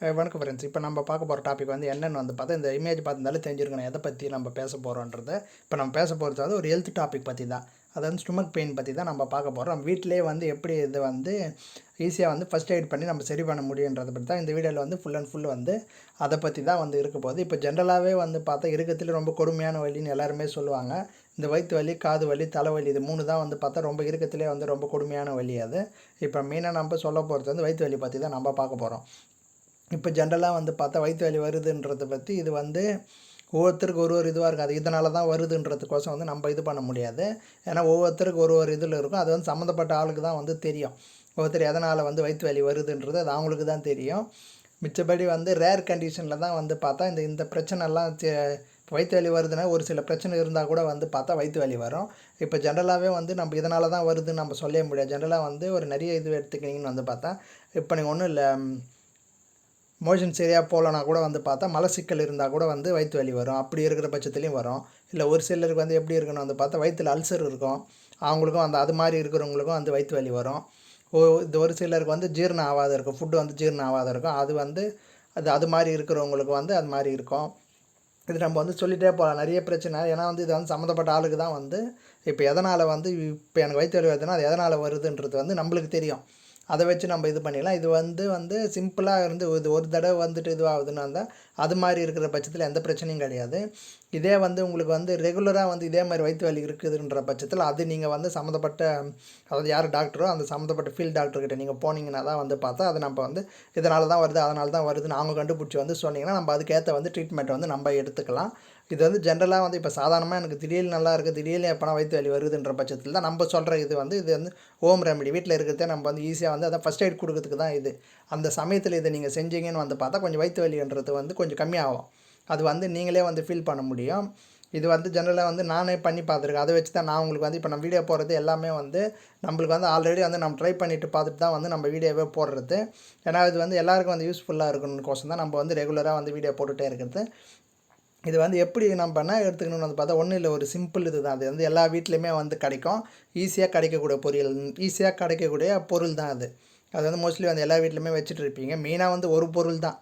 வணக்கம் ஃப்ரெண்ட்ஸ். இப்போ நம்ம பார்க்க போகிற டாபிக் வந்து என்னென்னு வந்து பார்த்தா, இந்த இமேஜ் பார்த்துருந்தாலே தெரிஞ்சிருக்கணும் எதை பற்றி நம்ம பேச போகிறோன்றது. இப்போ நம்ம பேச போகிறது வந்து ஒரு ஹெல்த் டாபிக் பற்றி தான். அதாவது ஸ்டொமக் பெயின் பற்றி தான் நம்ம பார்க்க போகிறோம். நம்ம வீட்டிலே வந்து எப்படி இதை வந்து ஈஸியாக வந்து ஃபஸ்ட் எய்ட் பண்ணி நம்ம சரி பண்ண முடியுன்றதை பற்றி தான் இந்த வீடியோவில் வந்து ஃபுல் அண்ட் ஃபுல் வந்து அதை பற்றி தான் வந்து இருக்க போகுது. இப்போ ஜென்ரலாகவே வந்து பார்த்தா இருக்கிறதுல ரொம்ப கொடுமையான வலின்னு எல்லாருமே சொல்லுவாங்க. இந்த வயிற்று வலி, காது வலி, தலைவலி, இது 3 தான் வந்து பார்த்தா ரொம்ப இருக்கிறதுலே வந்து ரொம்ப கொடுமையான வலி அது. இப்போ மெயினாக நம்ம சொல்ல போகிறது வந்து வயிற்று வலி பற்றி தான் நம்ம பார்க்க போகிறோம். இப்போ ஜென்ரலாக வந்து பார்த்தா வயிற்று வலி வருதுன்றதை பற்றி இது வந்து ஒவ்வொருத்தருக்கு ஒரு இதுவாக இருக்குது. அது இதனால தான் வருதுன்றதுக்கோசம் வந்து நம்ம இது பண்ண முடியாது. ஏன்னா ஒவ்வொருத்தருக்கு ஒரு இதில் இருக்கும். அது வந்து சம்மந்தப்பட்ட ஆளுக்கு தான் வந்து தெரியும். ஒவ்வொருத்தர் எதனால் வந்து வயிற்று வலி வருதுன்றது அது அவங்களுக்கு தான் தெரியும். மிச்சபடி வந்து ரேர் கண்டிஷனில் தான் வந்து பார்த்தா இந்த பிரச்சனைலாம் வயிற்று வலி வருதுன்னா ஒரு சில பிரச்சனை இருந்தால் கூட வந்து பார்த்தா வயிற்று வலி வரும். இப்போ ஜென்ரலாகவே வந்து நம்ம இதனால தான் வருதுன்னு நம்ம சொல்லவே முடியாது. ஜென்ரலாக வந்து ஒரு நிறைய இது எடுத்துக்கிட்டிங்கன்னு வந்து பார்த்தா, இப்போ நீங்கள் ஒன்றும் இல்லை, மோஷன் சரியாக போகலனா கூட வந்து பார்த்தா மலச்சிக்கல் இருந்தால் கூட வந்து வயிற்று வலி வரும். அப்படி இருக்கிற பட்சத்துலேயும் வரும். இல்லை ஒரு சிலருக்கு வந்து எப்படி இருக்குன்னு வந்து பார்த்தா வயிற்றில் அல்சர் இருக்கும். அவங்களுக்கும் அந்த அது மாதிரி இருக்கிறவங்களுக்கும் வந்து வயிற்று வலி வரும். இது ஒரு சிலருக்கு வந்து ஜீரணம் ஆகாத இருக்கும். ஃபுட்டு வந்து ஜீரணம் ஆகாத இருக்கும். அது வந்து அது மாதிரி இருக்கிறவங்களுக்கு வந்து அது மாதிரி இருக்கும். இது நம்ம வந்து சொல்லிகிட்டே போகலாம். நிறைய பிரச்சனை. ஏன்னா வந்து இது வந்து சம்மந்தப்பட்ட ஆளுக்கு தான் வந்து இப்போ எதனால் வந்து இப்போ எனக்கு வயிற்று வலி வருதுன்னா அது எதனால் வருதுன்றது வந்து நம்மளுக்கு தெரியும். அதை வச்சு நம்ம இது பண்ணிடலாம். இது வந்து சிம்பிளாக இருந்து இது ஒரு தடவை வந்துட்டு இதுவாகுதுன்னா இருந்தால் அது மாதிரி இருக்கிற பட்சத்தில் எந்த பிரச்சனையும் கிடையாது. இதே வந்து உங்களுக்கு வந்து ரெகுலராக வந்து இதே மாதிரி வயிற்று வலி இருக்குதுன்ற பட்சத்தில் அது நீங்கள் வந்து சம்மந்தப்பட்ட, அதாவது யார் டாக்டரோ அந்த சம்மந்தப்பட்ட ஃபீல்ட் டாக்டர்கிட்ட நீங்கள் போனீங்கன்னா தான் வந்து பார்த்தா அது நம்ம வந்து இதனால தான் வருது, அதனால தான் வருதுன்னு அவங்க கண்டுபிடிச்சி வந்து சொன்னீங்கன்னா நம்ம அதுக்கேற்ற வந்து ட்ரீட்மெண்ட் வந்து நம்ம எடுத்துக்கலாம். இது வந்து ஜென்ரலாக வந்து இப்போ சாதாரணமாக எனக்கு திடீர்னு நல்லா இருக்குது, திடீர்னு எப்போனா வயிற்று வலி வருதுன்ற பட்சத்தில் தான் நம்ம சொல்கிற இது வந்து ஹோம் ரெமெடி. வீட்டில் இருக்கிறதே நம்ம வந்து ஈஸியாக வந்து அதை ஃபஸ்ட் எய்ட் கொடுக்கறதுக்கு தான் இது. அந்த சமயத்தில் இதை நீங்கள் செஞ்சீங்கன்னு வந்து பார்த்தா கொஞ்சம் வயிற்று வலின்றது வந்து கொஞ்சம் கம்மியாகும். அது வந்து நீங்களே வந்து ஃபீல் பண்ண முடியும். இது வந்து ஜென்ரலாக வந்து நானே பண்ணி பார்த்துருக்கேன். அதை வச்சு தான் நான் உங்களுக்கு வந்து இப்போ நம்ம வீடியோ போடுறது எல்லாமே வந்து நம்மளுக்கு வந்து ஆல்ரெடி வந்து நம்ம ட்ரை பண்ணிவிட்டு பார்த்துட்டு தான் வந்து நம்ம வீடியோவே போடுறது. ஏன்னா இது வந்து எல்லாருக்கும் வந்து யூஸ்ஃபுல்லாக இருக்கணும்னு தான் நம்ம வந்து ரெகுலராக வந்து வீடியோ போட்டுகிட்டே இருக்கிறது. இது வந்து எப்படி நம்ம என்ன எடுத்துக்கணும்னு வந்து பார்த்தா ஒன்றும் இல்லை, ஒரு சிம்பிள் இது தான். அது வந்து எல்லா வீட்லேயுமே வந்து கிடைக்கும். ஈஸியாக கிடைக்கக்கூடிய பொருள் தான் அது. அது வந்து மோஸ்ட்லி வந்து எல்லா வீட்லேயுமே வச்சுட்டு இருப்பீங்க. மெயினாக வந்து ஒரு பொருள் தான்.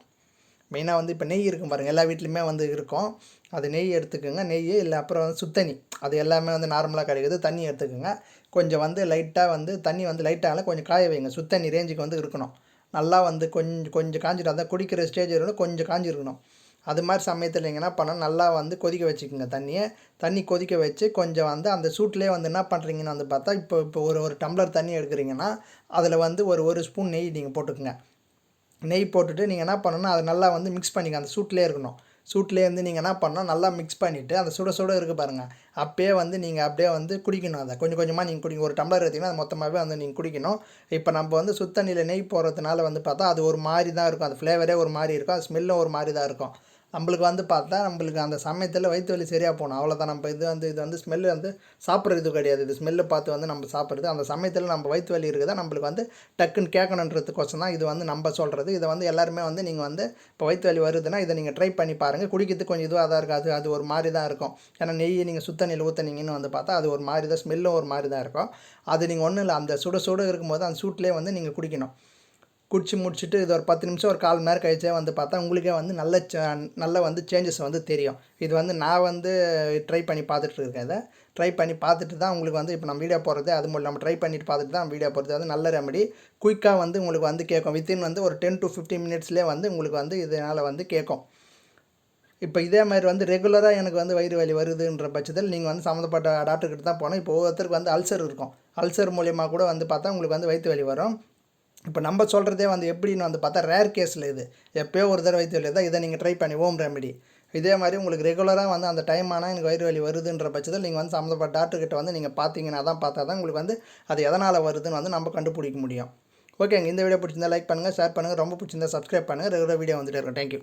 மெயினாக வந்து இப்போ நெய் இருக்கும் பாருங்கள், எல்லா வீட்லேயுமே வந்து இருக்கும். அது நெய் எடுத்துக்கோங்க. நெய் இல்லை அப்புறம் வந்து சுத்தண்ணி, அது எல்லாமே வந்து நார்மலாக கிடைக்குது. தண்ணி எடுத்துக்கோங்க. கொஞ்சம் வந்து லைட்டாக வந்து தண்ணி வந்து லைட்டாக கொஞ்சம் காய வைங்க. சுத்தண்ணி ரேஞ்சுக்கு வந்து இருக்கணும். நல்லா வந்து கொஞ்சம் காஞ்சிடும். அதான் குடிக்கிற ஸ்டேஜ் கொஞ்சம் காஞ்சிருக்கணும். அது மாதிரி சமயத்தில் நீங்கள் என்ன பண்ணணும், நல்லா வந்து கொதிக்க வச்சுக்கோங்க தண்ணி கொதிக்க வச்சு கொஞ்சம் வந்து அந்த சூட்லேயே வந்து என்ன பண்ணுறீங்கன்னு வந்து பார்த்தா இப்போ ஒரு டம்ளர் தண்ணி எடுக்கிறீங்கன்னா அதில் வந்து ஒரு ஸ்பூன் நெய் நீங்கள் போட்டுக்கோங்க. நெய் போட்டுட்டு நீங்கள் என்ன பண்ணணும்னா அதை நல்லா வந்து மிக்ஸ் பண்ணிக்க. அந்த சூட்லேயே இருக்கணும். சூட்லேயே வந்து நீங்கள் என்ன பண்ணணும், நல்லா மிக்ஸ் பண்ணிவிட்டு அந்த சுட இருக்குது பாருங்கள், அப்போயே வந்து நீங்கள் அப்படியே வந்து குடிக்கணும். அதை கொஞ்சம் கொஞ்சமாக நீங்கள் குடிங்க. ஒரு டம்ளர் எடுத்திங்கன்னா அது மொத்தமாகவே வந்து நீங்கள் குடிக்கணும். இப்போ நம்ம வந்து சுத்தண்ணியில் நெய் போடுறதுனால வந்து பார்த்தா அது ஒரு மாதிரி தான் இருக்கும். அது ஃப்ளேவரே ஒரு மாதிரி இருக்கும். அது ஸ்மெல்லும் ஒரு மாதிரி தான் இருக்கும். நம்மளுக்கு வந்து பார்த்தா நம்மளுக்கு அந்த சமயத்தில் வயிற்று வலி சரியாக போகணும், அவ்வளோதான். நம்ம இது வந்து ஸ்மெல்லு வந்து சாப்பிட்றது இது கிடையாது. இது ஸ்மெல்லை பார்த்து வந்து நம்ம சாப்பிட்றது. அந்த சமயத்தில் நம்ம வயிற்று வலி இருக்குதா நம்மளுக்கு வந்து டக்குன்னு கேட்கணுன்றதுக்கோசம் தான் இது வந்து நம்ம சொல்கிறது. இதை வந்து எல்லாருமே வந்து நீங்கள் வந்து இப்போ வயிற்று வலி வருதுன்னா இதை நீங்கள் ட்ரை பண்ணி பாருங்கள். குடிக்கிறதுக்கு கொஞ்சம் இதுவாக தான் இருக்காது. அது ஒரு மாதிரி தான் இருக்கும். ஏன்னா நெய் நீங்கள் சுத்தண்ணியில் ஊற்றுனீங்கன்னு வந்து பார்த்தா அது ஒரு மாதிரி தான், ஸ்மெல்லும் ஒரு மாதிரி தான் இருக்கும். அது நீங்கள் ஒன்றும் இல்லை, அந்த சுட இருக்கும்போது அந்த சூட்லேயே வந்து நீங்கள் குடிக்கணும். குடிச்சு முடிச்சுட்டு இது ஒரு 10 நிமிஷம் ஒரு 1/4 மணி நேரம் கழிச்சே வந்து பார்த்தா உங்களுக்கே வந்து நல்ல வந்து சேஞ்சஸ் வந்து தெரியும். இது வந்து நான் வந்து ட்ரை பண்ணி பார்த்துட்டு இருக்கேன். இதை ட்ரை பண்ணி பார்த்துட்டு தான் உங்களுக்கு வந்து இப்போ நம்ம வீடியோ போடுறது, அது மூலம் நம்ம ட்ரை பண்ணிட்டு பார்த்துட்டு தான் வீடியோ போடுறது. அது நல்ல ரெமெடி. குயிக்காக வந்து உங்களுக்கு வந்து கேட்கும். வித்தின் வந்து ஒரு 10 to 15 மினிட்ஸ்லேயே வந்து உங்களுக்கு வந்து இதனால் வந்து கேட்கும். இப்போ இதே மாதிரி வந்து ரெகுலராக எனக்கு வந்து வயிறு வலி வருதுன்ற பட்சத்தில் நீங்கள் வந்து சம்மந்தப்பட்ட டாக்டர்கிட்ட தான் போகணும். இப்போ ஒவ்வொருத்தருக்கு வந்து அல்சர் இருக்கும். அல்சர் மூலியமாக கூட வந்து பார்த்தா உங்களுக்கு வந்து வயிற்று வலி வரும். இப்போ நம்ம சொல்கிறதே வந்து எப்படின்னு வந்து பார்த்தா ரேர் கேஸில் இது எப்போயோ ஒரு தடவை வயிற்று வலி தான். இதை நீங்கள் ட்ரை பண்ணி ஹோம் ரெமெடி. இதே மாதிரி உங்களுக்கு ரெகுலராக வந்து அந்த டைம் ஆனால் எனக்கு வயிறு வலி வருதுன்ற பட்சத்தில் நீங்கள் வந்து சம்மந்தப்பட்ட டாக்டர்கிட்ட வந்து நீங்கள் பார்த்தீங்கன்னா தான் உங்களுக்கு வந்து அது எதனால் வருதுன்னு வந்து நம்ம கண்டுபிடிக்க முடியும். ஓகேங்க, இந்த வீடியோ பிடிச்சிருந்தா லைக் பண்ணுங்கள், ஷேர் பண்ணுங்கள். ரொம்ப பிடிச்சிருந்தா சப்ஸ்கிரைப் பண்ணுங்கள். ரெகுலர் வீடியோ வந்துட்டு இருக்கும். தேங்க்யூ.